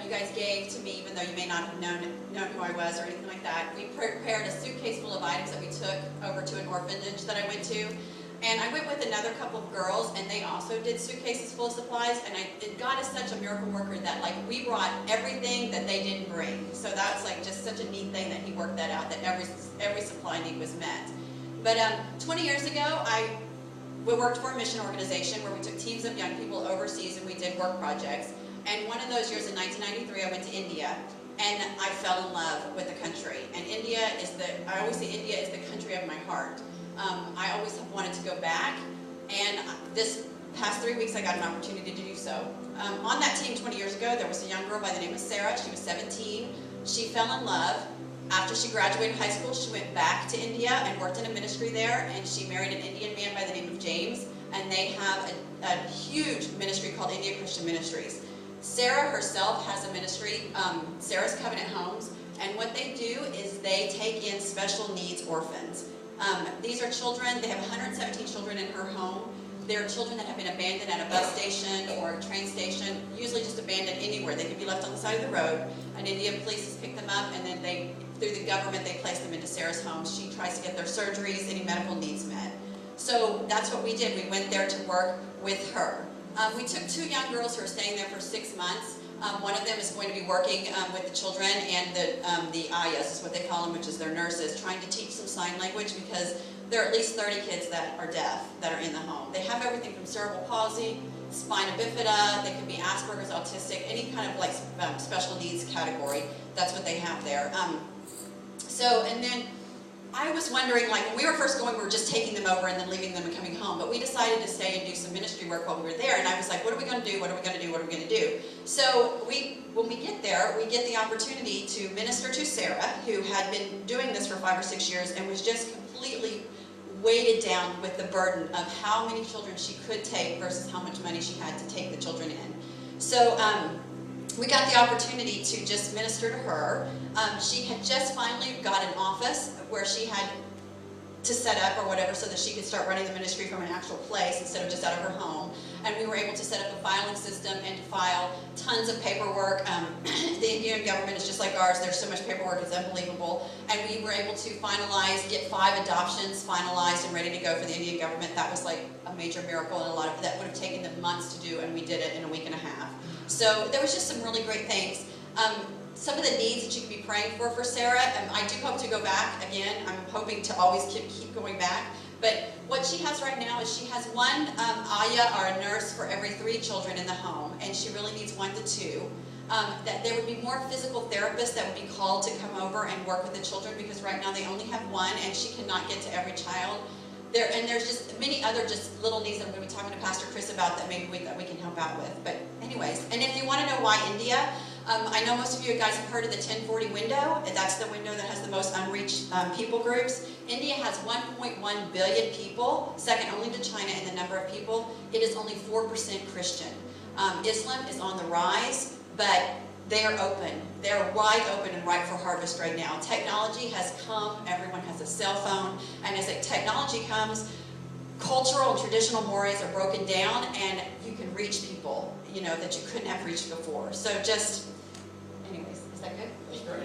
you guys gave to me, even though you may not have known who I was or anything like that. We prepared a suitcase full of items that we took over to an orphanage that I went to. And I went with another couple of girls, and they also did suitcases full of supplies, and God is such a miracle worker that, like, we brought everything that they didn't bring. So that's, like, just such a neat thing that He worked that out, that every supply need was met. But 20 years ago, we worked for a mission organization where we took teams of young people overseas and we did work projects. And one of those years in 1993, I went to India, and I fell in love with the country. And India is I always say India is the country of my heart. I always have wanted to go back, and this past 3 weeks I got an opportunity to do so. On that team 20 years ago, there was a young girl by the name of Sarah. She was 17. She fell in love. After she graduated high school, she went back to India and worked in a ministry there, and she married an Indian man by the name of James, and they have a huge ministry called India Christian Ministries. Sarah herself has a ministry, Sarah's Covenant Homes, and what they do is they take in special needs orphans. These are children. They have 117 children in her home. They're children that have been abandoned at a bus station or a train station, usually just abandoned anywhere. They can be left on the side of the road. An Indian police pick them up, and then through the government, they place them into Sarah's home. She tries to get their surgeries, any medical needs met. So that's what we did. We went there to work with her. We took 2 young girls who are staying there for 6 months. One of them is going to be working with the children and the ayahs, is what they call them, which is their nurses, trying to teach some sign language, because there are at least 30 kids that are deaf that are in the home. They have everything from cerebral palsy, spina bifida, they could be Asperger's, autistic, any kind of like special needs category. That's what they have there. And then I was wondering, like, when we were first going, we were just taking them over and then leaving them and coming home. But we decided to stay and do some ministry work while we were there. And I was like, what are we going to do? What are we going to do? What are we going to do? So when we get there, we get the opportunity to minister to Sarah, who had been doing this for 5 or 6 years and was just completely weighted down with the burden of how many children she could take versus how much money she had to take the children in. So we got the opportunity to just minister to her. She had just finally got an office where she had to set up or whatever so that she could start running the ministry from an actual place instead of just out of her home. And we were able to set up a filing system and to file tons of paperwork. The Indian government is just like ours. There's so much paperwork, it's unbelievable. And we were able to get 5 adoptions finalized and ready to go for the Indian government. That was like a major miracle, and a lot of that would have taken them months to do, and we did it in a week and a half. So there was just some really great things. Some of the needs that you could be praying for Sarah, I do hope to go back again. I'm hoping to always keep going back. But what she has right now is she has 1 ayah or a nurse for every 3 children in the home, and she really needs 1 to 2. That there would be more physical therapists that would be called to come over and work with the children, because right now they only have 1, and she cannot get to every child. There's just many other just little needs that I'm going to be talking to Pastor Chris about that maybe we can help out with. But anyways, and if you want to know why India, I know most of you guys have heard of the 1040 window. That's the window that has the most unreached people groups. India has 1.1 billion people, second only to China in the number of people. It is only 4% Christian. Islam is on the rise, but they are open. They're wide open and ripe for harvest right now. Technology has come. Everyone has a cell phone. And as technology comes, cultural and traditional mores are broken down, and you can reach people, that you couldn't have reached before. So just, anyways, is that good? That's great.